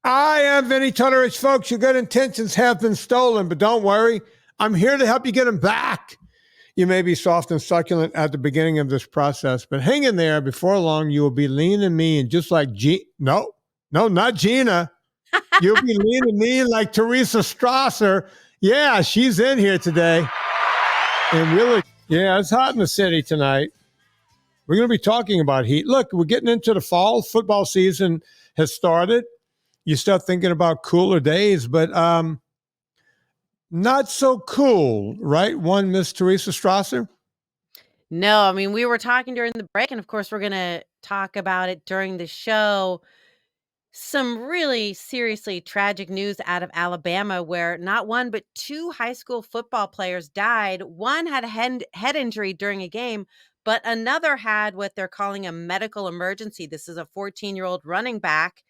I am Vinnie Tortorich, folks. Your good intentions have been stolen, but don't worry. I'm here to help you get them back. You may be soft and succulent at the beginning of this process, but hang in there. Before long, you will be lean and mean, just like No, not Gina. You'll be lean and mean like Teresa Strasser. Yeah, she's in here today. And really, yeah, it's hot in the city tonight. We're going to be talking about heat. Look, we're getting into the fall. Football season has started. You start thinking about cooler days, but not so cool, right? One Miss Teresa Strasser? No, I mean, we were talking during the break, and of course, we're going to talk about it during the show. Some really seriously tragic news out of Alabama where not one, but two high school football players died. One had a head injury during a game, but another had what they're calling a medical emergency. This is a 14-year-old running back.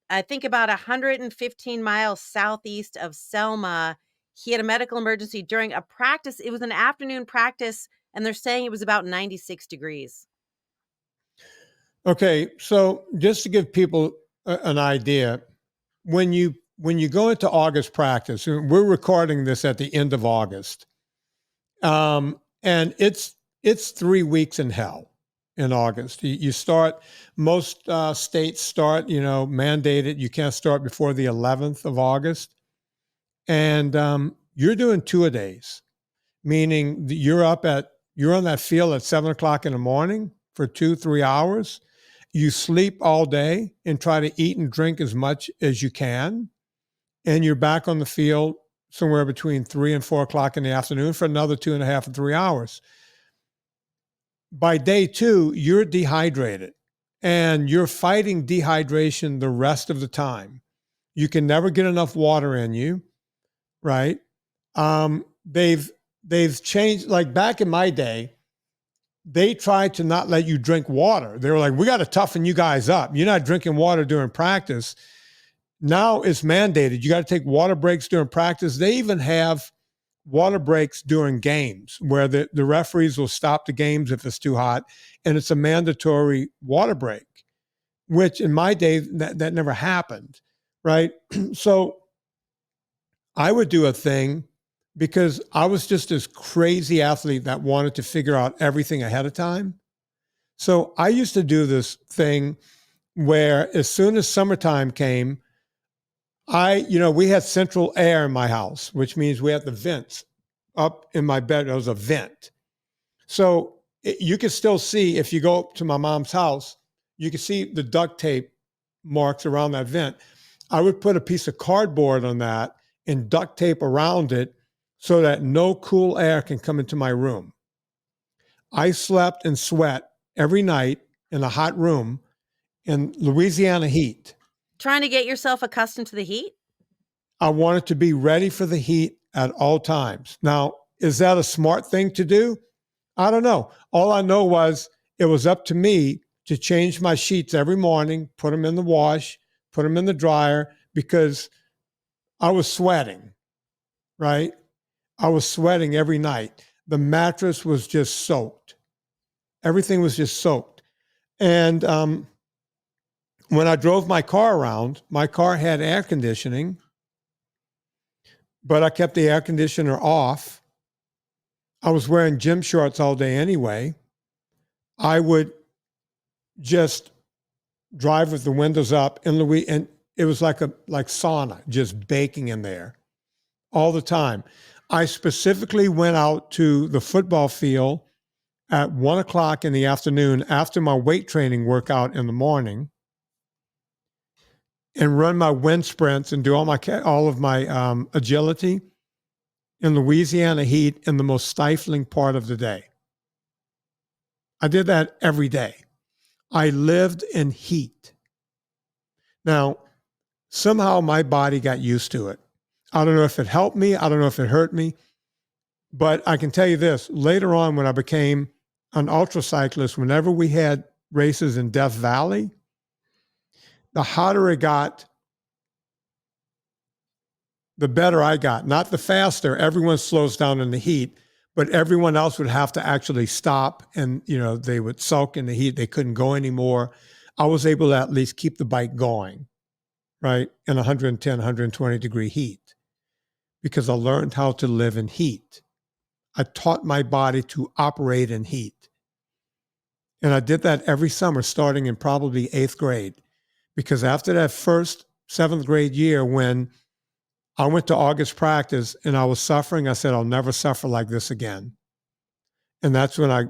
I think about 115 miles southeast of Selma. He had a medical emergency during a practice. It was an afternoon practice, and they're saying it was about 96 degrees. Okay, so just to give people an idea, when you go into August practice, we're recording this at the end of August, and it's 3 weeks in hell in August. You start, most states start, mandated. You can't start before the 11th of August. And you're doing 2-a-days, meaning you're on that field at 7 o'clock in the morning for 2-3 hours. You sleep all day and try to eat and drink as much as you can. And you're back on the field somewhere between 3 and 4 o'clock in the afternoon for another 2.5 or 3 hours. By day 2, you're dehydrated and you're fighting dehydration the rest of the time. You can never get enough water in you, right? They've changed, like back in my day, they tried to not let you drink water. They were like, we got to toughen you guys up. You're not drinking water during practice. Now it's mandated. You got to take water breaks during practice. They even have water breaks during games where the referees will stop the games if it's too hot, and it's a mandatory water break, which in my day, that never happened, right? So I would do a thing because I was just this crazy athlete that wanted to figure out everything ahead of time. So I used to do this thing where as soon as summertime came, we had central air in my house, which means we had the vents up in my bed. There was a vent. So you can still see, if you go up to my mom's house, you can see the duct tape marks around that vent. I would put a piece of cardboard on that and duct tape around it so that no cool air can come into my room. I slept and sweat every night in a hot room in Louisiana heat. Trying to get yourself accustomed to the heat? I wanted to be ready for the heat at all times. Now, is that a smart thing to do? I don't know. All I know was it was up to me to change my sheets every morning, put them in the wash, put them in the dryer, because I was sweating, right? I was sweating every night. The mattress was just soaked. Everything was just soaked. And when I drove my car around, my car had air conditioning, but I kept the air conditioner off. I was wearing gym shorts all day anyway. I would just drive with the windows up and it was like sauna, just baking in there all the time. I specifically went out to the football field at 1 o'clock in the afternoon after my weight training workout in the morning and run my wind sprints and do all of my agility in Louisiana heat in the most stifling part of the day. I did that every day. I lived in heat. Now, somehow my body got used to it. I don't know if it helped me. I don't know if it hurt me. But I can tell you this, later on when I became an ultra cyclist, whenever we had races in Death Valley, the hotter it got, the better I got. Not the faster. Everyone slows down in the heat, but everyone else would have to actually stop and, they would sulk in the heat. They couldn't go anymore. I was able to at least keep the bike going. right, in 110, 120-degree heat because I learned how to live in heat. I taught my body to operate in heat. And I did that every summer starting in probably 8th grade because after that first 7th grade year when I went to August practice and I was suffering, I said, I'll never suffer like this again. And that's when I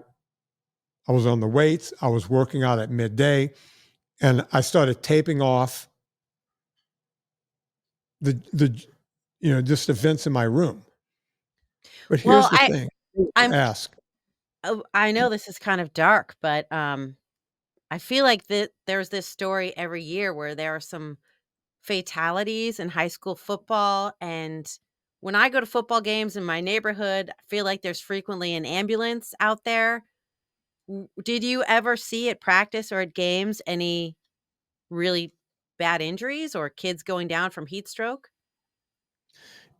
was on the weights, I was working out at midday, and I started taping off the just the vents in my room. But here's Well, the thing. I'm Ask. oh, I know this is kind of dark, but, I feel like that there's this story every year where there are some fatalities in high school football, and when I go to football games in my neighborhood, I feel like there's frequently an ambulance out there. Did you ever see at practice or at games any really bad injuries or kids going down from heat stroke?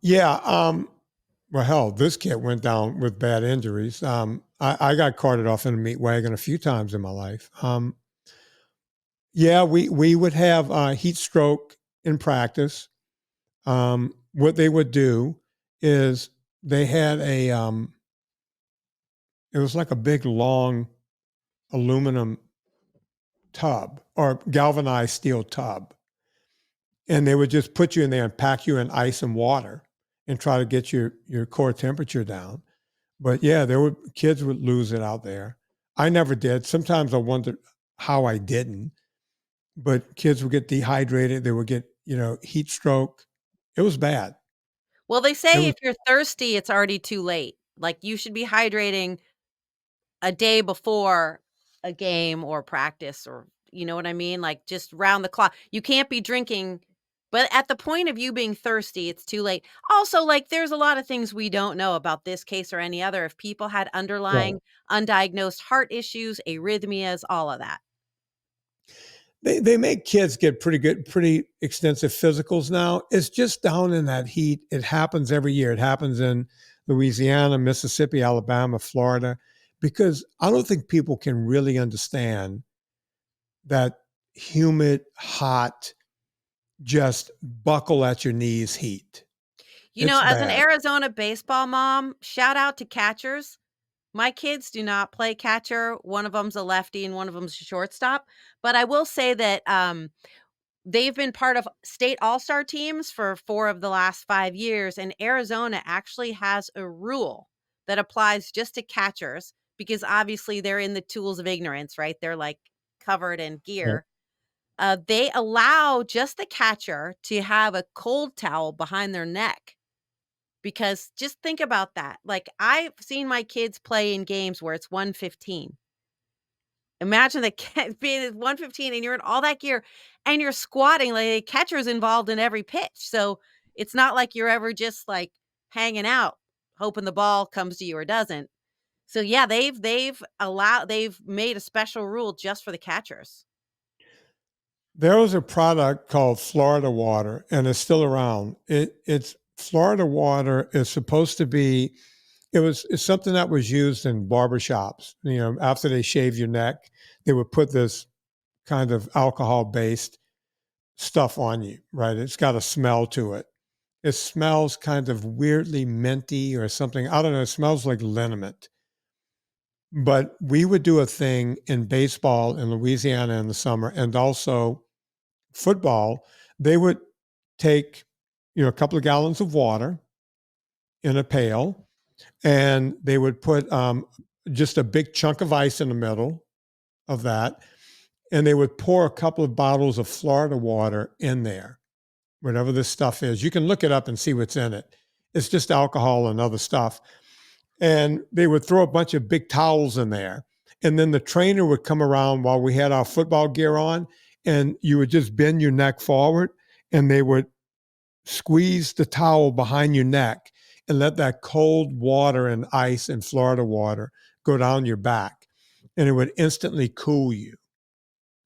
Yeah. Well, hell, this kid went down with bad injuries. I got carted off in a meat wagon a few times in my life. Yeah, we would have heat stroke in practice. What they would do is they had it was like a big long aluminum tub or galvanized steel tub. And they would just put you in there and pack you in ice and water and try to get your core temperature down. But yeah, there were kids would lose it out there. I never did. Sometimes I wondered how I didn't, but kids would get dehydrated. They would get, heat stroke. It was bad. Well, they It say was if you're thirsty, it's already too late. Like, you should be hydrating a day before a game or practice, or you know what I mean? Like, just round the clock. You can't be drinking, but at the point of you being thirsty, it's too late. Also, like, there's a lot of things we don't know about this case or any other. If people had right. underlying undiagnosed heart issues, arrhythmias, all of that. They make kids get pretty extensive physicals now. It's just down in that heat. It happens every year. It happens in Louisiana, Mississippi, Alabama, Florida, because I don't think people can really understand that humid, hot, just buckle at your knees heat. You know, It's as an bad. Arizona baseball mom, shout out to catchers. My kids do not play catcher. One of them's a lefty and one of them's a shortstop. But I will say that they've been part of state all-star teams for 4 of the last 5 years, and Arizona actually has a rule that applies just to catchers because obviously they're in the tools of ignorance, right? They're, like, covered in Right. gear. They allow just the catcher to have a cold towel behind their neck because just think about that. Like, I've seen my kids play in games where it's 115. Imagine the cat being at 115 and you're in all that gear and you're squatting, like, the catcher's involved in every pitch, so it's not like you're ever just, like, hanging out, hoping the ball comes to you or doesn't. So, yeah, they've made a special rule just for the catchers. There was a product called Florida Water, and it's still around. It's Florida Water is supposed to be. It's something that was used in barbershops. After they shave your neck, they would put this kind of alcohol based stuff on you. Right? It's got a smell to it. It smells kind of weirdly minty or something. I don't know. It smells like liniment. But we would do a thing in baseball in Louisiana in the summer and also football. They would take, a couple of gallons of water in a pail and they would put just a big chunk of ice in the middle of that. And they would pour a couple of bottles of Florida water in there, whatever this stuff is. You can look it up and see what's in it. It's just alcohol and other stuff. And they would throw a bunch of big towels in there. And then the trainer would come around while we had our football gear on, and you would just bend your neck forward, and they would squeeze the towel behind your neck and let that cold water and ice and Florida water go down your back, and it would instantly cool you.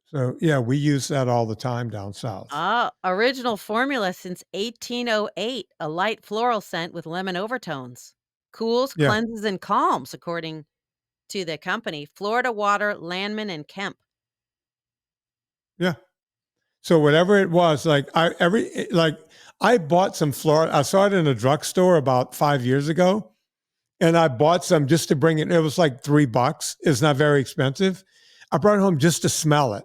So, yeah, we use that all the time down south. Ah, original formula since 1808, a light floral scent with lemon overtones. Cools, Yeah, cleanses, and calms, according to the company. Florida Water, Landman, and Kemp. yeah. So whatever it was, I bought some Florida. I saw it in a drugstore about 5 years ago, and I bought some just to bring it. It was like $3. It's not very expensive. I brought it home just to smell it,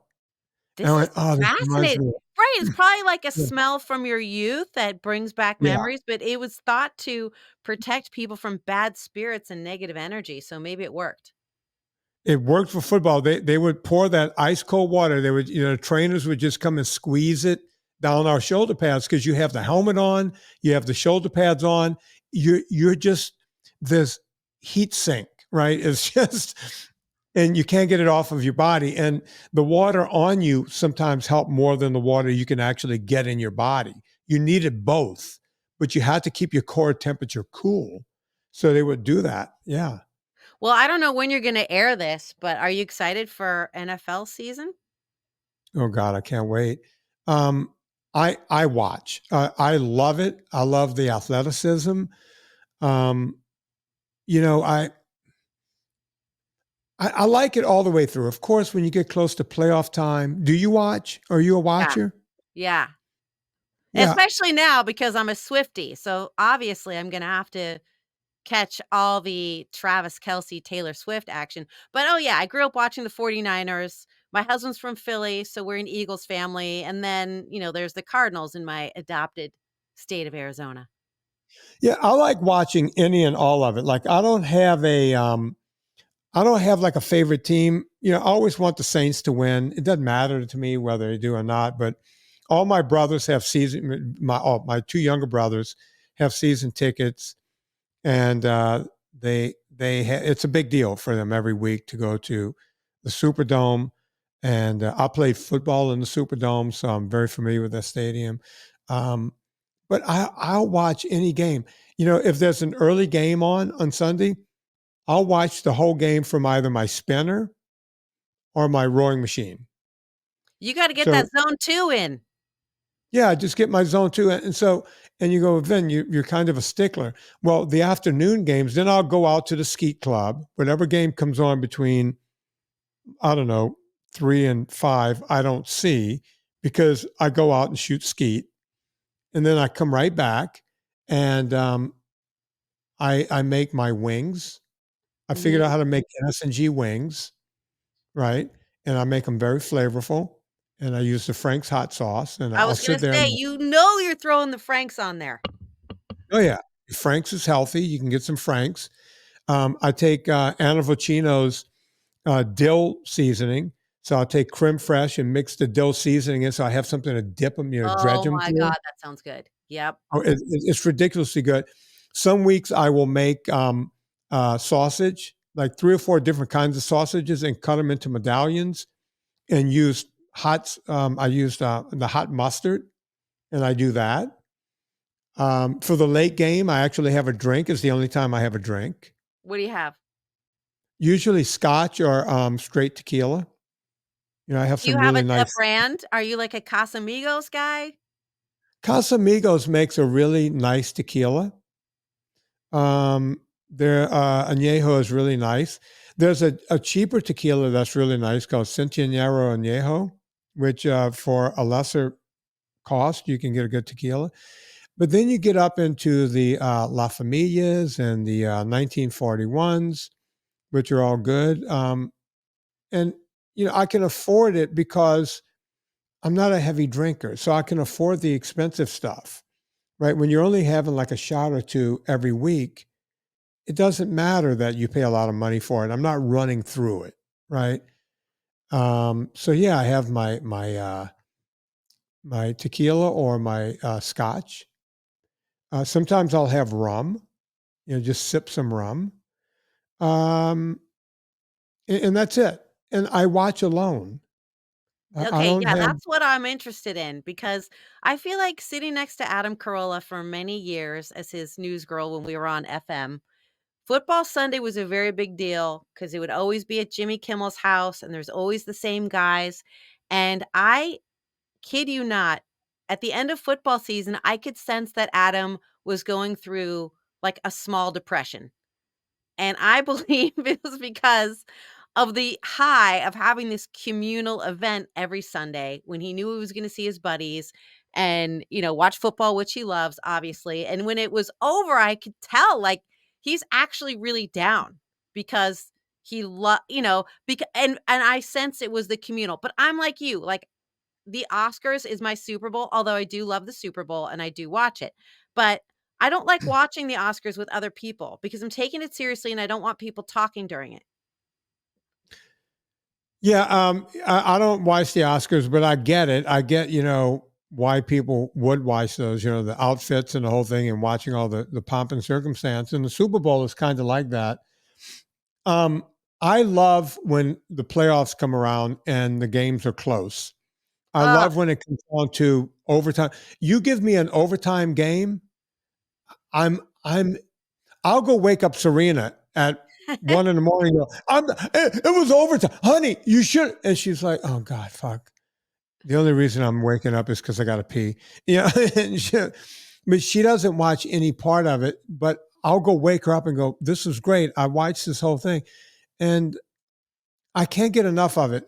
and I This is went, "Oh, this reminds fascinating. me." Right, it's probably like a Yeah, smell from your youth that brings back yeah. memories, but it was thought to protect people from bad spirits and negative energy, so maybe it worked. It worked for football. They would pour that ice cold water. They would, trainers would just come and squeeze it down our shoulder pads because you have the helmet on, you have the shoulder pads on. You're just this heat sink, right? It's just, and you can't get it off of your body. And the water on you sometimes help more than the water you can actually get in your body. You needed both, but you had to keep your core temperature cool. So they would do that. Yeah. Well, I don't know when you're gonna air this, but are you excited for NFL season? Oh God, I can't wait. Um, I watch. I love it. I love the athleticism. Um, you know, I like it all the way through. Of course, when you get close to playoff time, do you watch? Are you a Yeah, watcher? yeah. Yeah, Especially now because I'm a Swiftie, so obviously I'm gonna have to catch all the Travis Kelce, Taylor Swift action. But, oh, yeah, I grew up watching the 49ers. My husband's from Philly, so we're an Eagles family, and then, there's the Cardinals in my adopted state of Arizona. yeah. I like watching any and all of it. Like I don't have like a favorite team. I always want the Saints to win. It doesn't matter to me whether they do or not. But all my brothers have season. My two younger brothers have season tickets, and it's a big deal for them every week to go to the Superdome. And I played football in the Superdome, so I'm very familiar with that stadium. Um, but I'll watch any game. If there's an early game on Sunday, I'll watch the whole game from either my spinner or my rowing machine. You gotta get that So zone 2 in. yeah, I just get my zone two. And you go, Vin, you're kind of a stickler. Well, the afternoon games, then I'll go out to the skeet club. Whatever game comes on between, I don't know, 3 and 5, I don't see because I go out and shoot skeet. And then I come right back and I make my wings. I figured out Mhm. how to make NSNG wings, right? And I make them very flavorful. And I use the Frank's hot sauce. And I I'll was gonna sit there say, and you're throwing the Franks on there. oh yeah, Frank's is healthy. You can get some Frank's. I take Anna Vocino's dill seasoning. So I'll take creme fraiche and mix the dill seasoning in, so I have something to dip them, dredge Oh them my god, through. that sounds good. Yep. Oh, it's ridiculously good. Some weeks I will make sausage, like 3 or 4 different kinds of sausages, and cut them into medallions, and use hot. I used the hot mustard, and I do that. For the late game, I actually have a drink. It's the only time I have a drink. What do you have? Usually Scotch or straight tequila. I have Do you some have really a nice. brand? Are you like a Casamigos guy? Casamigos makes a really nice tequila. Their añejo is really nice. There's a cheaper tequila that's really nice called Centenero Añejo, which for a lesser cost you can get a good tequila. But then you get up into the La Familias and the 1941s, which are all good. And I can afford it because I'm not a heavy drinker, so I can afford the expensive stuff, right? When you're only having like a shot or two every week, it doesn't matter that you pay a lot of money for it. I'm not running through it, right? So yeah, I have my tequila or my scotch. Sometimes I'll have rum, just sip some rum, um, and that's it. And I watch alone. I Okay, don't yeah, have. that's what I'm interested in because I feel like sitting next to Adam Carolla for many years as his news girl when we were on FM, Football Sunday was a very big deal because it would always be at Jimmy Kimmel's house and there's always the same guys. And I kid you not, at the end of football season, I could sense that Adam was going through like a small depression. And I believe it was because of the high of having this communal event every Sunday when he knew he was gonna see his buddies and, watch football, which he loves, obviously, and when it was over, I could tell, like, he's actually really down because he and I sense it was the communal, but I'm like you, like, the Oscars is my Super Bowl, although I do love the Super Bowl and I do watch it, but I don't like watching the Oscars with other people because I'm taking it seriously and I don't want people talking during it. Yeah, I don't watch the Oscars, but I get it. I get, why people would watch those, the outfits and the whole thing and watching all the pomp and circumstance. And the Super Bowl is kind of like that. Um, I love when the playoffs come around and the games are close. I Ugh. love when it comes down to overtime. You give me an overtime game, I'm I'm I'll go wake up Serena at 1 in the morning. And go, it was overtime, honey. You should. And she's like, "Oh God, fuck." The only reason I'm waking up is because I got to pee. And but she doesn't watch any part of it. But I'll go wake her up and go, "This is great. I watched this whole thing," and I can't get enough of it.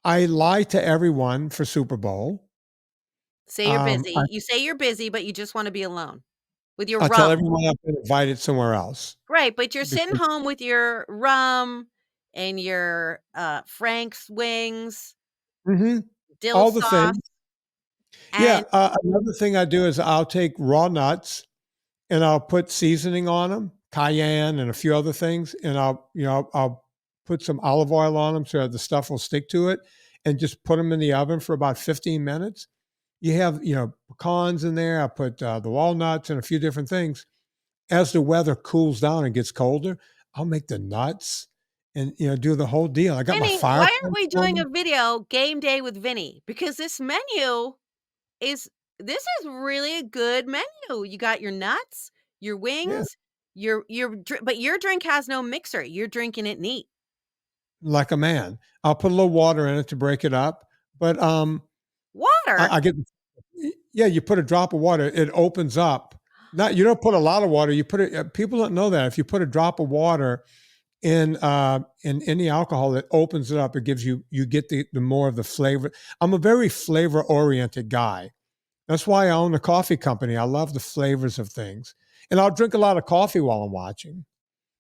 I lie to everyone for Super Bowl. Say you're busy. You say you're busy, but you just wanna be alone with your I tell rum. everyone I've been invited somewhere else Right, but you're sitting because home with your rum and your, Frank's wings, Mhm. dill All the sauce, things. and Yeah, another thing I do is I'll take raw nuts and I'll put seasoning on them, cayenne and a few other things, and I'll put some olive oil on them so the stuff will stick to it, and just put them in the oven for about 15 minutes. You have, pecans in there. I put the walnuts and a few different things. As the weather cools down and gets colder, I'll make the nuts and do the whole deal. I got my Vinny, why aren't fireplace we doing a going. video game day with Vinny? Because this menu is this is really a good menu. You got your nuts, your Yeah, wings, but your drink has no mixer. You're drinking it neat. like a man. I'll put a little water in it to break it up, but Water? I get yeah. You put a drop of water, it opens up. Not you don't put a lot of water. You put it. People don't know that if you put a drop of water in any alcohol, it opens it up. It gives you get the more of the flavor. I'm a very flavor oriented guy. That's why I own a coffee company. I love the flavors of things, and I'll drink a lot of coffee while I'm watching.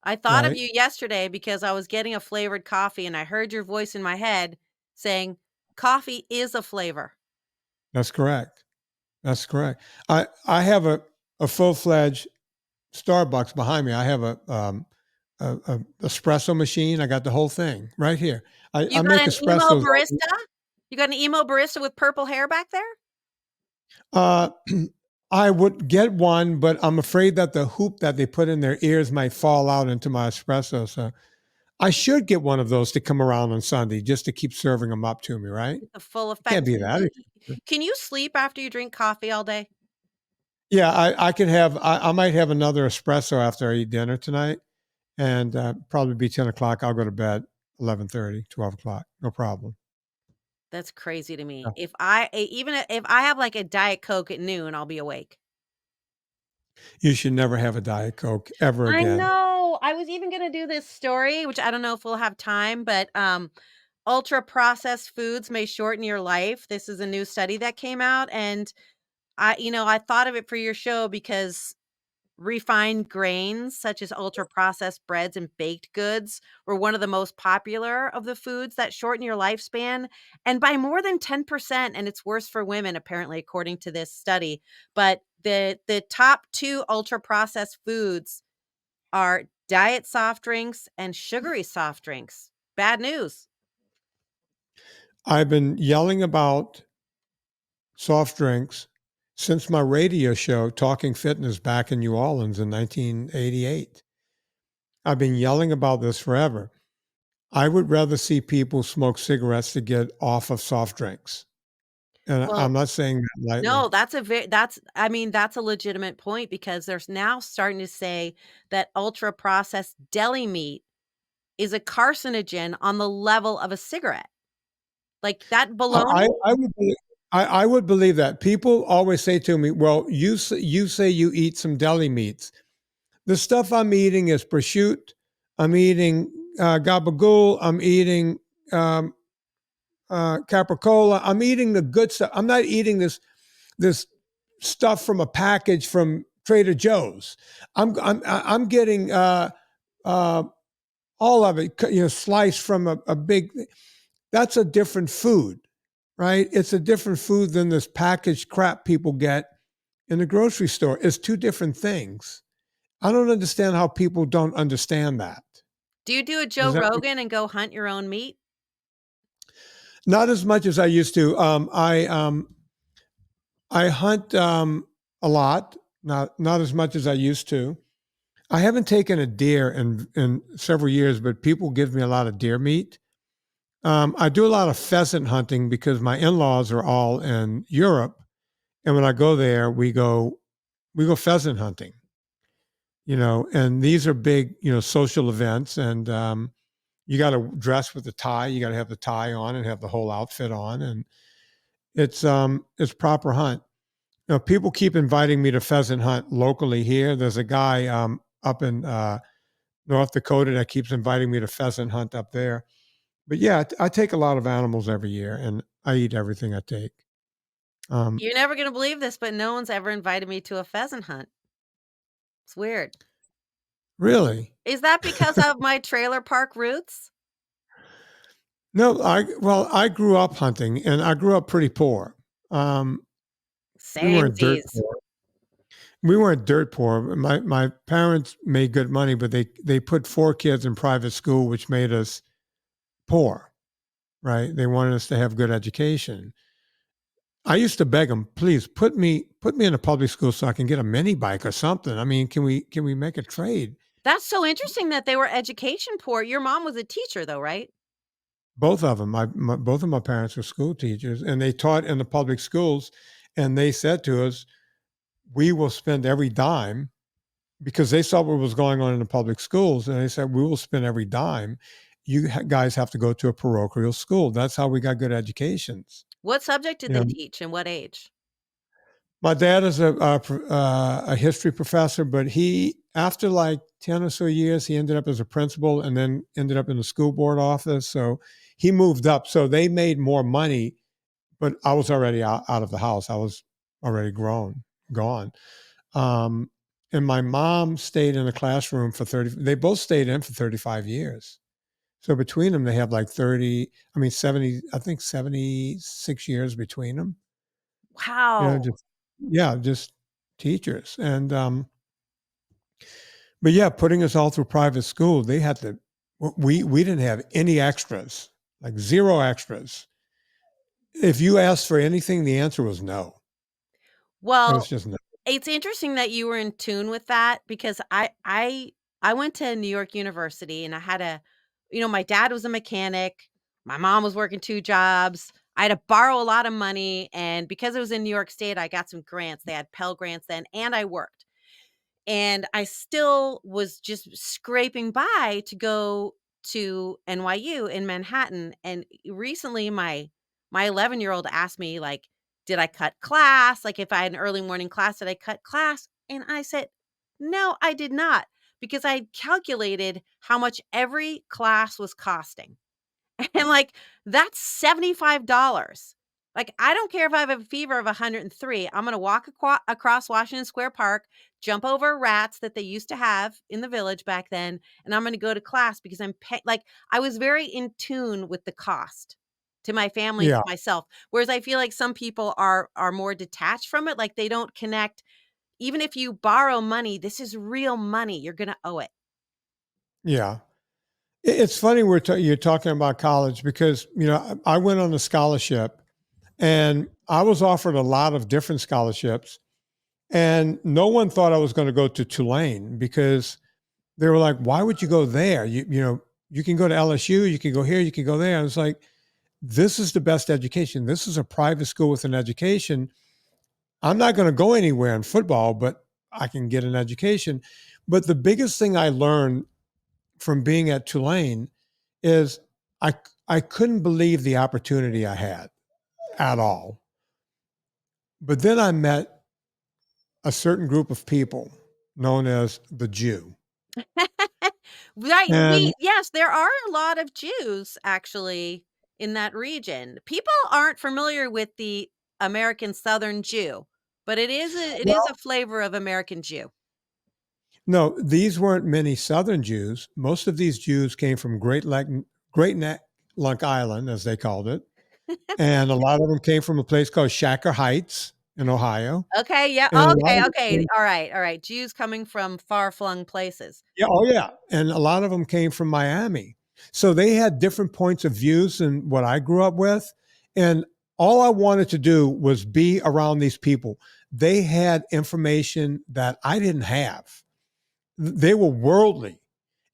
I thought of Right? you yesterday because I was getting a flavored coffee and I heard your voice in my head saying, "Coffee is a flavor." That's correct. That's correct. I have a full fledged Starbucks behind me. I have a espresso machine. I got the whole thing right here. I You got make an emo espressos. barista? You got an emo barista with purple hair back there? Uh, I would get one, but I'm afraid that the hoop that they put in their ears might fall out into my espresso. So I should get one of those to come around on Sunday just to keep serving them up to me. Right? The full It can't effect. be that expensive. Can you sleep after you drink coffee all day? Yeah, I could have. I might have another espresso after I eat dinner tonight, and probably be 10 o'clock. I'll go to bed 11:30, 12 o'clock. No problem. That's crazy to Yeah. me. If I have, like, a Diet Coke at noon, I'll be awake. You should never have a Diet Coke ever I again. know. I was even gonna do this story, which I don't know if we'll have time, but, ultra processed foods may shorten your life. This is a new study that came out, and I thought of it for your show because refined grains, such as ultra processed breads and baked goods, were one of the most popular of the foods that shorten your lifespan, and by more than 10%, and it's worse for women, apparently, according to this study. But the top 2 ultra processed foods are diet soft drinks and sugary soft drinks. Bad news. I've been yelling about soft drinks since my radio show, Talking Fitness, back in New Orleans in 1988. I've been yelling about this forever. I would rather see people smoke cigarettes to get off of soft drinks. And I'm Well, not saying that lightly. no, that's I mean, that's a legitimate point because there's now starting to say that ultra processed deli meat is a carcinogen on the level of a cigarette. Like, that bologna. I would believe that. People always say to me, "Well, you say you eat some deli meats. The stuff I'm eating is prosciutto. I'm eating gabagool. I'm eating capricola. I'm eating the good stuff. I'm not eating this stuff from a package from Trader Joe's. I'm getting uh, all of it, sliced from a big. That's a different food, right? It's a different food than this packaged crap people get in the grocery store. It's two different things. I don't understand how people don't understand that. Do you do a Joe Does that Rogan and go hunt your own meat? Not as much as I used to. I hunt a lot, not as much as I used to. I haven't taken a deer in several years, but people give me a lot of deer meat. I do a lot of pheasant hunting because my in-laws are all in Europe, and when I go there, we go pheasant hunting. And these are big, social events, and you got to dress with the tie. You got to have the tie on and have the whole outfit on, and it's proper hunt. People keep inviting me to pheasant hunt locally here. There's a guy up in North Dakota that keeps inviting me to pheasant hunt up there. But yeah, I take a lot of animals every year, and I eat everything I take. You're never gonna believe this, but no one's ever invited me to a pheasant hunt. It's weird. Really? Is that because of my trailer park roots? No, I grew up hunting, and I grew up pretty poor. Um, we weren't dirt Samesies. poor. We weren't dirt poor. My parents made good money, but they put 4 kids in private school, which made us poor. Right? They wanted us to have good education. I used to beg them, please put me in a public school so I can get a mini bike or something. I mean, can we make a trade? That's so interesting that they were education poor. Your mom was a teacher though, right? Both of them, both of my parents were school teachers, and they taught in the public schools. And they said to us, "We will spend every dime," because they saw what was going on in the public schools, and they said, "We will spend every dime. You guys have to go to a parochial school." That's how we got good educations. What subject did You they know, teach and what age? My dad is a history professor, but he, after like 10 or so years, he ended up as a principal and then ended up in the school board office. So he moved up. So they made more money, but I was already out of the house. I was already gone. Um, and my mom stayed in the classroom for 30, they both stayed in for 35 years. So between them, they have like 30, I mean, 70, I think 76 years between them. Wow. Just yeah, just teachers. And but yeah, putting us all through private school, they had to we didn't have any extras, like zero extras. If you asked for anything, the answer was no. It was Well, just no. it's interesting that you were in tune with that because I went to New York University and I had my dad was a mechanic, my mom was working 2 jobs. I had to borrow a lot of money, and because it was in New York State, I got some grants. They had Pell Grants then, and I worked. And I still was just scraping by to go to NYU in Manhattan, and recently my 11-year-old asked me, like, did I cut class? Like, if I had an early morning class, did I cut class? And I said, "No, I did not," because I had calculated how much every class was costing. And, like, that's $75. Like, I don't care if I have a fever of 103, I'm gonna walk across Washington Square Park, jump over rats that they used to have in the village back then, and I'm gonna go to class because like, I was very in tune with the cost to my family and Yeah, to myself, whereas I feel like some people are more detached from it, like, they don't connect. Even if you borrow money, this is real money, you're gonna owe it. yeah. It's funny you're talking about college because I went on a scholarship, and I was offered a lot of different scholarships, and no one thought I was going to go to Tulane because they were like, "Why would you go there? You can go to LSU, you can go here, you can go there." And it's like, this is the best education. This is a private school with an education. I'm not going to go anywhere in football, but I can get an education. But the biggest thing I learned from being at Tulane is I I couldn't believe the opportunity I had at all. But then I met a certain group of people known as the Jew. Right, And yes, there are a lot of Jews actually in that region. People aren't familiar with the American Southern Jew, but it is a well, flavor of American Jew. no, these weren't many Southern Jews. Most of these Jews came from Great Neck Lunk Island, as they called it, and a lot of them came from a place called Shacker Heights in Ohio, Okay, yeah, and a lot okay, of okay, them, alright, Jews coming from far-flung places. yeah, oh yeah, and a lot of them came from Miami. So they had different points of views than what I grew up with, and all I wanted to do was be around these people. They had information that I didn't have. They were worldly,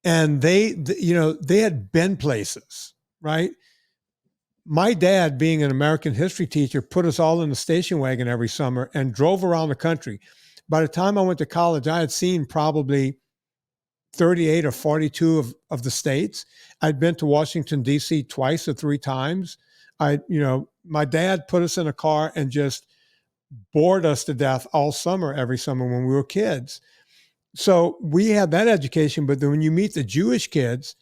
and they had been places, right? My dad, being an American history teacher, put us all in the station wagon every summer and drove around the country. By the time I went to college, I had seen probably 38 or 42 of the states. I'd been to Washington, D.C. twice or three times. My dad put us in a car and just bored us to death all summer, every summer when we were kids. So we had that education. But then when you meet the Jewish kids,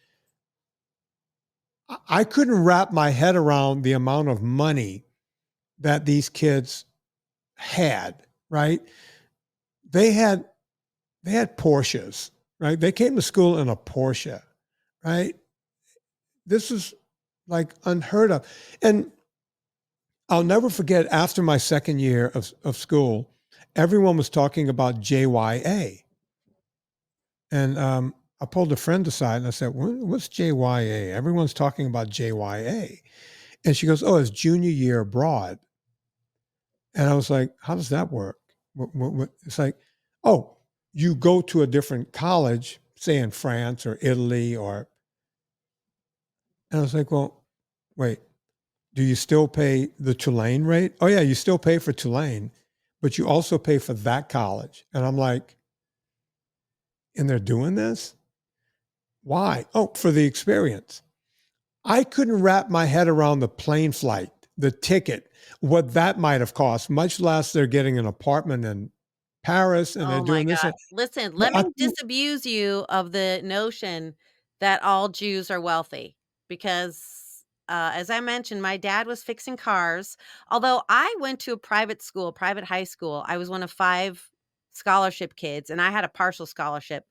I couldn't wrap my head around the amount of money that these kids had, right? They had they had Porsches, right? They came to school in a Porsche, right? This is like unheard of. And I'll never forget, after my second year of school, everyone was talking about JYA. And I pulled a friend aside and I said, What's JYA? Everyone's talking about JYA. And she goes, Oh, it's junior year abroad. And I was like, How does that work? It's like, Oh, you go to a different college, say in France or Italy, and I was like, Well, wait, do you still pay the Tulane rate? Oh, yeah, you still pay for Tulane, but you also pay for that college. And I'm like, And they're doing this? Why? Oh, for the experience. I couldn't wrap my head around the plane flight, the ticket, what that might have cost, much less they're getting an apartment in Paris and they're Oh my doing this. god. Listen, But let me disabuse you of the notion that all Jews are wealthy because, as I mentioned, my dad was fixing cars. Although I went to a private school, private high school, I was one of 5 scholarship kids, and I had a partial scholarship.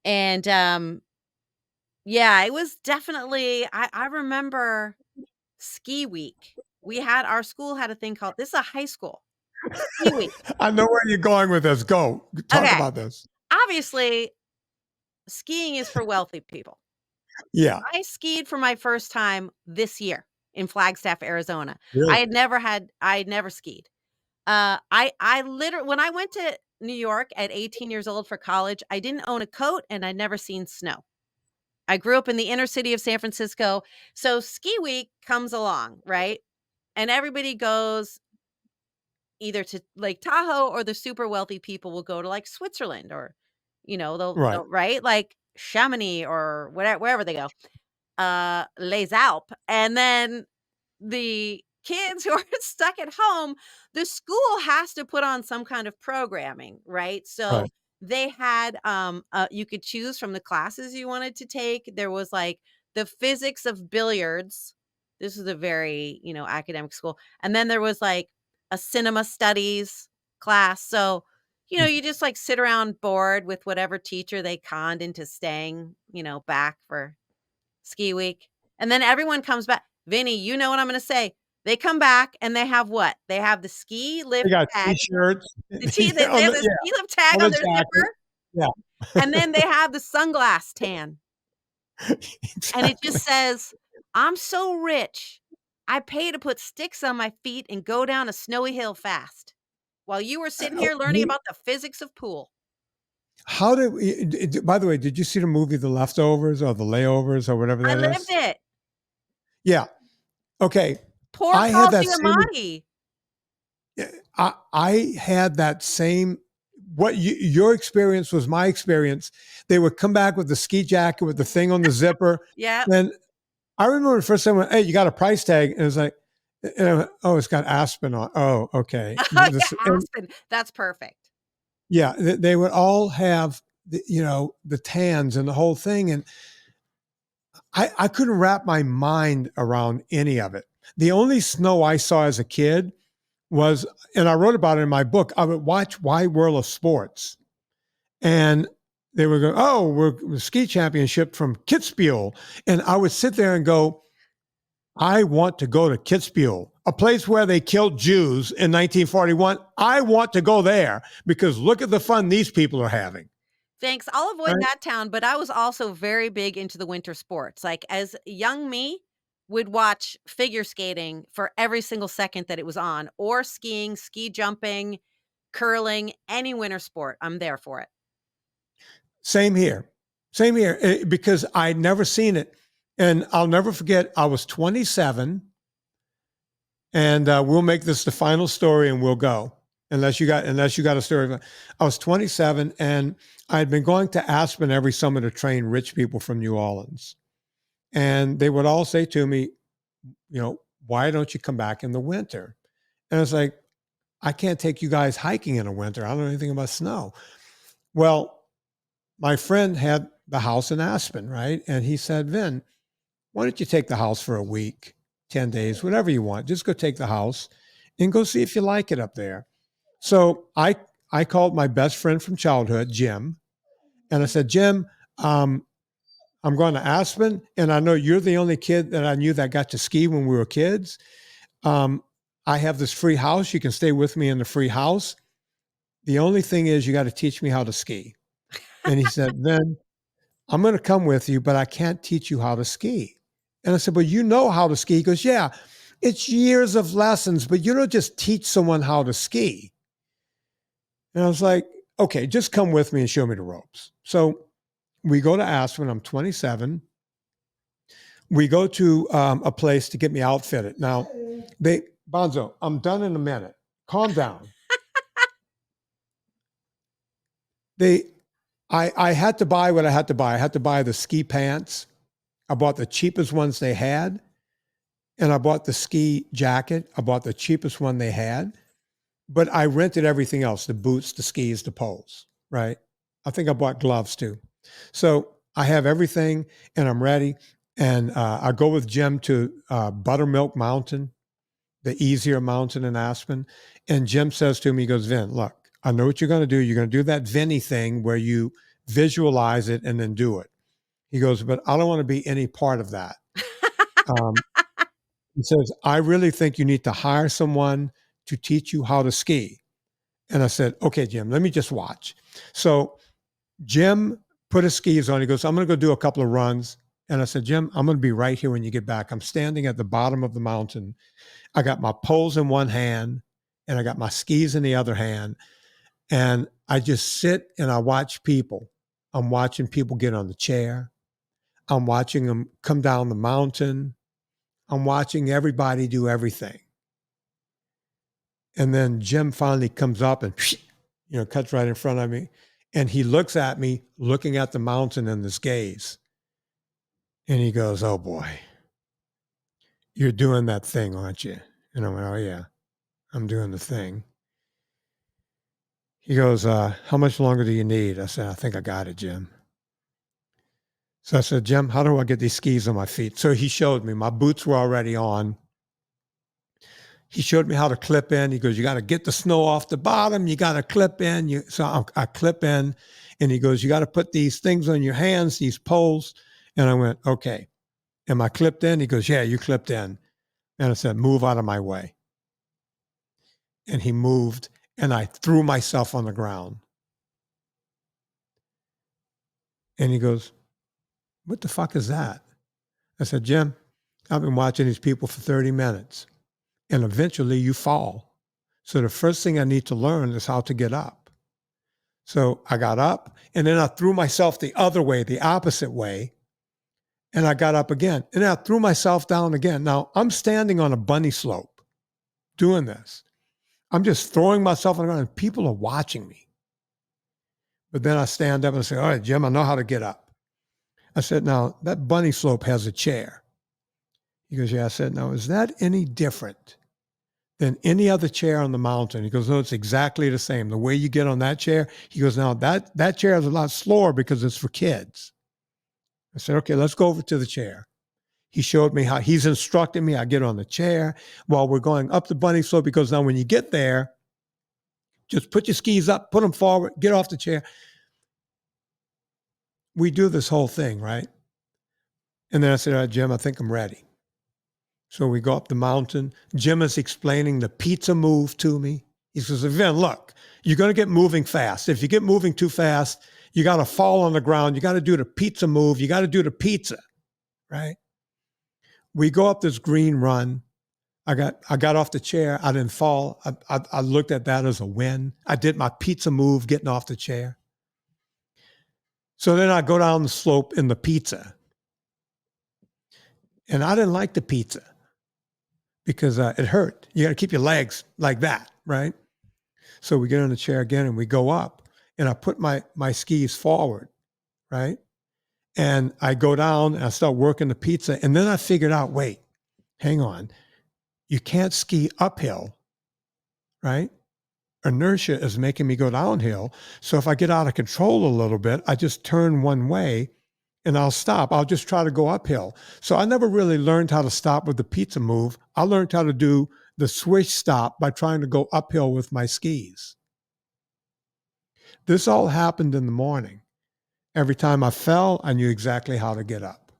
And, yeah, it was definitely I remember ski week. Our school had a thing called this is a high school, ski week. I know where you're going with this. Go talk Okay. about this. Obviously, skiing is for wealthy people. Yeah. I skied for my first time this year in Flagstaff, Arizona. Really? I had never skied. I literally when I went to New York at 18 years old for college, I didn't own a coat and I'd never seen snow. I grew up in the inner city of San Francisco, so ski week comes along, right? And everybody goes either to Lake Tahoe or the super wealthy people will go to like Switzerland or, Right. they'll right? Like Chamonix or whatever, wherever they go, Les Alpes. And then the kids who are stuck at home, the school has to put on some kind of programming, right? So Right. they had you could choose from the classes you wanted to take. There was like the physics of billiards. This is a very, academic school. And then there was like a cinema studies class. So, you just like sit around bored with whatever teacher they conned into staying, back for ski week. And then everyone comes back. Vinny, you know what I'm going to say. They come back and they have what? They have the ski They lift got tag. t-shirts. They On have the, the yeah, ski lift tag on on the their jacket. zipper. And then they Yeah. have the sunglass tan. And it just Exactly. says, I'm so rich. I pay to put sticks on my feet and go down a snowy hill fast. While you were sitting here learning about the physics of pool. How did by the way, did you see the movie The Leftovers or The Layovers or whatever I that lived is? it. Yeah. Okay. Poor I had Paul that same Giamatti. I had that same your experience was my experience. They would come back with the ski jacket with the thing on the zipper. Yep. And I remember the first time I went, hey, you got a price tag? And it was like, oh, it's got Aspen on. Oh, okay. Oh, yeah, Aspen. That's perfect. Yeah, they would all have the tans and the whole thing. And I couldn't wrap my mind around any of it. The only snow I saw as a kid was, and I wrote about it in my book, I would watch Wide World of Sports. And they were going, oh, we're ski championship from Kitzbühel. And I would sit there and go, I want to go to Kitzbühel, a place where they killed Jews in 1941. I want to go there because look at the fun these people are having. Thanks. I'll avoid Right? that town, but I was also very big into the winter sports. Like as young me would watch figure skating for every single second that it was on, or skiing, ski jumping, curling, any winter sport. I'm there for it. Same here. Same here, because I'd never seen it. And I'll never forget, I was 27, and we'll make this the final story and we'll go. Unless you got a story. I was 27, and I'd been going to Aspen every summer to train rich people from New Orleans. And they would all say to me, why don't you come back in the winter? And I was like, I can't take you guys hiking in the winter. I don't know anything about snow. Well, my friend had the house in Aspen, right? And he said, Vin, why don't you take the house for a week, 10 days, whatever you want. Just go take the house and go see if you like it up there. So I called my best friend from childhood, Jim, and I said, Jim, I'm going to Aspen, and I know you're the only kid that I knew that got to ski when we were kids. I have this free house. You can stay with me in the free house. The only thing is you got to teach me how to ski. And he said, then I'm going to come with you, but I can't teach you how to ski. And I said, well, you know how to ski. He goes, yeah, it's years of lessons, but you don't just teach someone how to ski. And I was like, okay, just come with me and show me the ropes. So we go to Aspen. I'm 27. We go to a place to get me outfitted. Now, Bonzo, I'm done in a minute. Calm down. I had to buy what I had to buy. I had to buy the ski pants. I bought the cheapest ones they had. And I bought the ski jacket. I bought the cheapest one they had. But I rented everything else, the boots, the skis, the poles, right? I think I bought gloves too. So I have everything and I'm ready. And I go with Jim to Buttermilk Mountain, the easier mountain in Aspen. And Jim says to me, he goes, Vin, look, I know what you're going to do. You're going to do that Vinnie thing where you visualize it and then do it. He goes, but I don't want to be any part of that. He says, I really think you need to hire someone to teach you how to ski. And I said, okay, Jim, let me just watch. So Jim put his skis on. He goes, I'm going to go do a couple of runs. And I said, Jim, I'm going to be right here when you get back. I'm standing at the bottom of the mountain. I got my poles in one hand and I got my skis in the other hand. And I just sit and I watch people. I'm watching people get on the chair. I'm watching them come down the mountain. I'm watching everybody do everything. And then Jim finally comes up and, cuts right in front of me. And he looks at me, looking at the mountain in this gaze. And he goes, oh boy, you're doing that thing, aren't you? And I went, oh yeah, I'm doing the thing. He goes, how much longer do you need? I said, I think I got it, Jim. So I said, Jim, how do I get these skis on my feet? So he showed me. My boots were already on. He showed me how to clip in. He goes, you got to get the snow off the bottom. You got to clip in. So I clip in. And he goes, you got to put these things on your hands, these poles. And I went, okay. Am I clipped in? He goes, yeah, you clipped in. And I said, move out of my way. And he moved. And I threw myself on the ground. And he goes, what the fuck is that? I said, Jim, I've been watching these people for 30 minutes. And eventually you fall. So the first thing I need to learn is how to get up. So I got up and then I threw myself the other way, the opposite way. And I got up again. And then I threw myself down again. Now I'm standing on a bunny slope doing this. I'm just throwing myself on the ground and people are watching me. But then I stand up and say, all right, Jim, I know how to get up. I said, now that bunny slope has a chair. He goes, yeah. I said, now, is that any different than any other chair on the mountain. He goes, no, it's exactly the same. The way you get on that chair, he goes, now that chair is a lot slower because it's for kids. I said, okay, let's go over to the chair. He showed me how he's instructing me. I get on the chair while we're going up the bunny slope. Because now when you get there, just put your skis up, put them forward, get off the chair. We do this whole thing, right? And then I said, all right, Jim, I think I'm ready. So we go up the mountain. Jim is explaining the pizza move to me. He says, Vin, look, you're going to get moving fast. If you get moving too fast, you got to fall on the ground. You got to do the pizza move. You got to do the pizza, right? We go up this green run. I got off the chair. I didn't fall. I looked at that as a win. I did my pizza move getting off the chair. So then I go down the slope in the pizza. And I didn't like the pizza because it hurt. You got to keep your legs like that, right? So we get on the chair again and we go up. And I put my skis forward, right? And I go down and I start working the pizza. And then I figured out, wait, hang on. You can't ski uphill, right? Inertia is making me go downhill. So if I get out of control a little bit, I just turn one way and I'll stop. I'll just try to go uphill. So I never really learned how to stop with the pizza move. I learned how to do the swish stop by trying to go uphill with my skis. This all happened in the morning. Every time I fell, I knew exactly how to get up.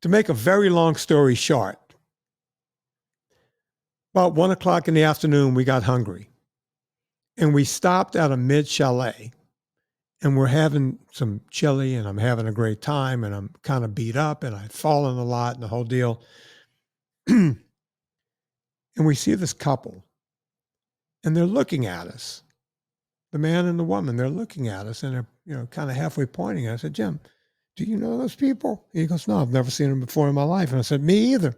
To make a very long story short, about 1 o'clock in the afternoon, we got hungry. And we stopped at a mid-chalet. And we're having some chili, and I'm having a great time, and I'm kind of beat up, and I've fallen a lot, and the whole deal. And we see this couple, and they're looking at us. The man and the woman, they're looking at us, and they're kind of halfway pointing. I said, Jim, do you know those people? He goes, no, I've never seen them before in my life. And I said, me either.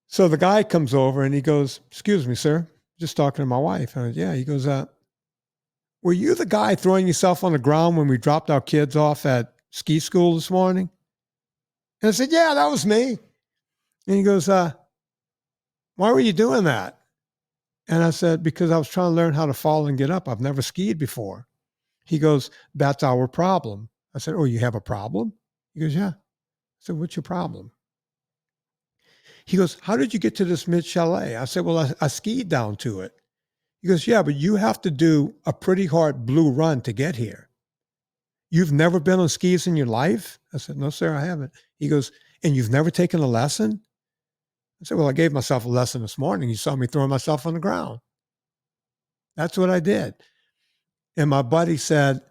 So the guy comes over, and he goes, excuse me, sir, just talking to my wife. And I said, yeah. He goes, were you the guy throwing yourself on the ground when we dropped our kids off at ski school this morning? And I said, yeah, that was me. And he goes, why were you doing that? And I said, because I was trying to learn how to fall and get up. I've never skied before. He goes, that's our problem. I said, oh, you have a problem? He goes, yeah. I said, what's your problem? He goes, how did you get to this mid-chalet? I said, well, I skied down to it. He goes, yeah, but you have to do a pretty hard blue run to get here. You've never been on skis in your life? I said, no, sir, I haven't. He goes, and you've never taken a lesson? I said, well, I gave myself a lesson this morning. You saw me throwing myself on the ground. That's what I did. And my buddy said,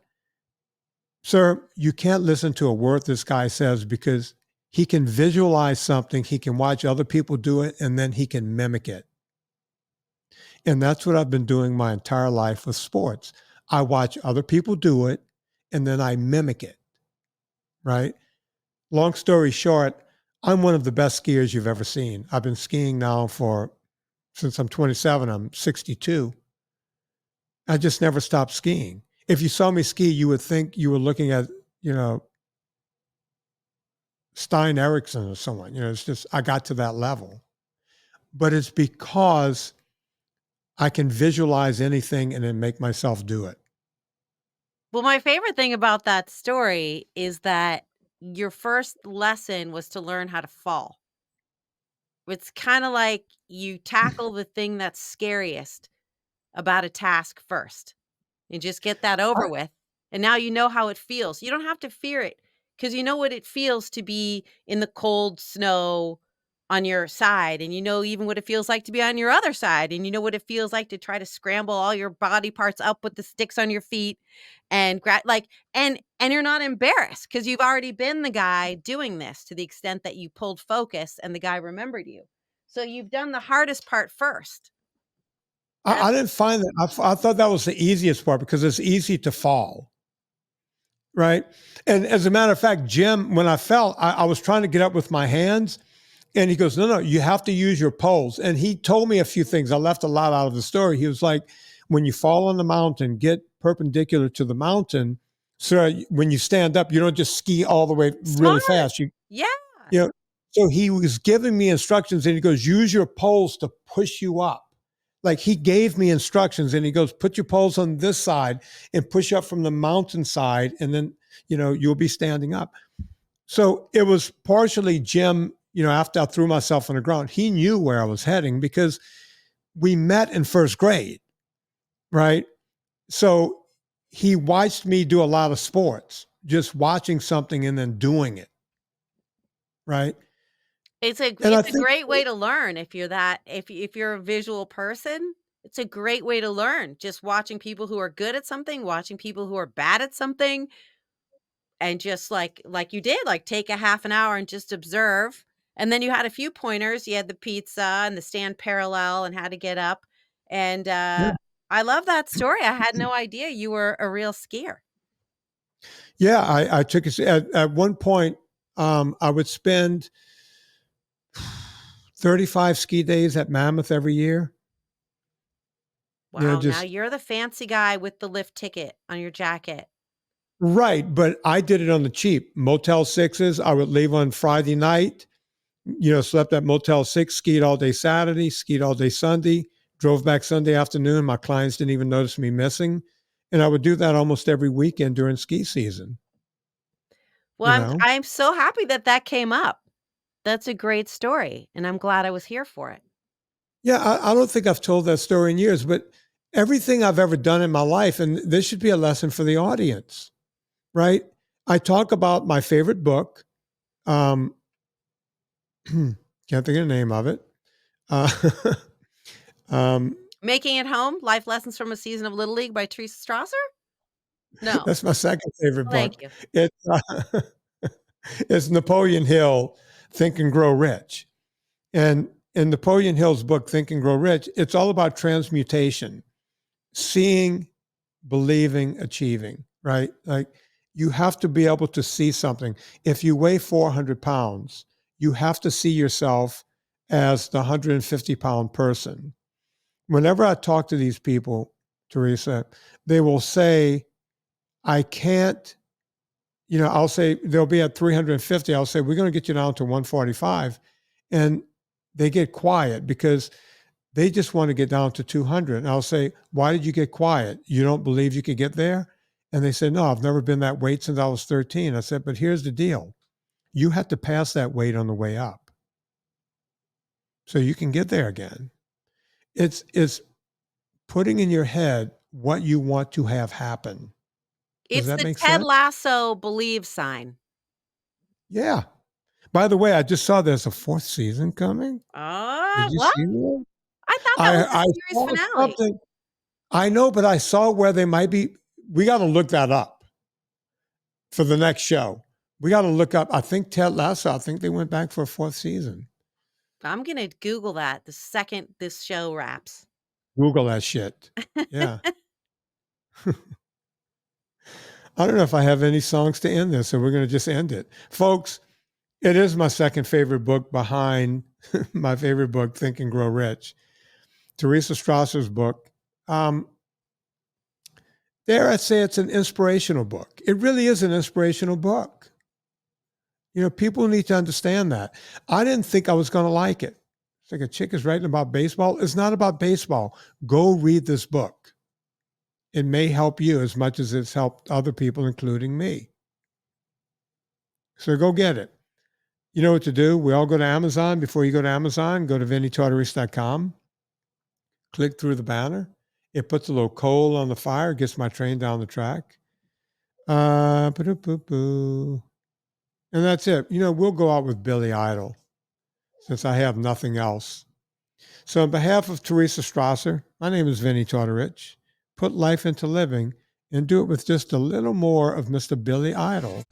sir, you can't listen to a word this guy says because he can visualize something, he can watch other people do it, and then he can mimic it. And that's what I've been doing my entire life with sports. I watch other people do it, and then I mimic it, right? Long story short, I'm one of the best skiers you've ever seen. I've been skiing now since I'm 27, I'm 62. I just never stopped skiing. If you saw me ski, you would think you were looking at, Stein Erikson or someone. It's just, I got to that level. But it's because I can visualize anything and then make myself do it. Well, my favorite thing about that story is that your first lesson was to learn how to fall. It's kind of like you tackle the thing that's scariest about a task first and just get that over with. And now you know how it feels. You don't have to fear it because you know what it feels to be in the cold snow on your side. And you know even what it feels like to be on your other side. And you know what it feels like to try to scramble all your body parts up with the sticks on your feet and and you're not embarrassed because you've already been the guy doing this to the extent that you pulled focus and the guy remembered you. So you've done the hardest part first. I didn't find that. I thought that was the easiest part because it's easy to fall, right? And as a matter of fact, Jim, when I fell, I was trying to get up with my hands, and he goes, no, you have to use your poles. And he told me a few things. I left a lot out of the story. He was like, when you fall on the mountain, get perpendicular to the mountain. So when you stand up, you don't just ski all the way really fast. Yeah. So he was giving me instructions and he goes, use your poles to push you up. Like he gave me instructions and he goes, put your poles on this side and push up from the mountainside. And then, you'll be standing up. So it was partially Jim, after I threw myself on the ground, he knew where I was heading because we met in first grade, right? So he watched me do a lot of sports, just watching something and then doing it, right? It's a And I it's a think, great way to learn if you're a visual person. It's a great way to learn, just watching people who are good at something, watching people who are bad at something, and just like you did, like take a half an hour and just observe. And then you had a few pointers. You had the pizza and the stand parallel and how to get up. And yeah, I love that story. I had no idea you were a real skier. yeah, I took it at one point. I would spend 35 ski days at Mammoth every year. Wow, now Just you're the fancy guy with the lift ticket on your jacket. right. But I did it on the cheap. Motel Sixes. I would leave on Friday night, slept at Motel 6, skied all day Saturday, skied all day Sunday, drove back Sunday afternoon. My clients didn't even notice me missing. And I would do that almost every weekend during ski season, Well, you I'm know? I'm so happy that that came up. That's a great story, and I'm glad I was here for it. Yeah, I don't think I've told that story in years, but everything I've ever done in my life, and this should be a lesson for the audience, right? I talk about my favorite book. Um, can't think of the name of it. Uh, um, Making It Home: Life Lessons from a Season of Little League by Teresa Strasser? No. that's my second favorite Thank book. you. It's it's Napoleon Hill, Think and Grow Rich. And in Napoleon Hill's book, Think and Grow Rich, it's all about transmutation, seeing, believing, achieving, right? Like you have to be able to see something. If you weigh 400 pounds, you have to see yourself as the 150-pound person. Whenever I talk to these people, Teresa, they will say, I can't, I'll say they'll be at 350. I'll say, we're going to get you down to 145. And they get quiet because they just want to get down to 200. And I'll say, why did you get quiet? You don't believe you could get there? And they say, no, I've never been that weight since I was 13. I said, but here's the deal. You have to pass that weight on the way up so you can get there again. It's putting in your head what you want to have happen. Does It's that the make Ted sense? Lasso believe sign. Yeah. By the way, I just saw there's a fourth season coming. Did you What? see that? I thought that was the I series saw finale. something. I know, but I saw where they might be. We got to look that up for the next show. We got to look up. I think Ted Lasso, I think they went back for a fourth season. I'm gonna Google that the second this show wraps. Google that shit. Yeah. I don't know if I have any songs to end this, so we're going to just end it. Folks, it is my second favorite book behind my favorite book, Think and Grow Rich. Teresa Strasser's book. Dare I say it's an inspirational book. It really is an inspirational book. People need to understand that. I didn't think I was going to like it. It's like a chick is writing about baseball. It's not about baseball. Go read this book. It may help you as much as it's helped other people, including me. So go get it. You know what to do. We all go to Amazon. Before you go to Amazon, go to VinnieTortorich.com. Click through the banner. It puts a little coal on the fire, gets my train down the track. And that's it. We'll go out with Billy Idol since I have nothing else. So on behalf of Teresa Strasser, my name is Vinnie Tortorich. Put life into living and do it with just a little more of Mr. Billy Idol.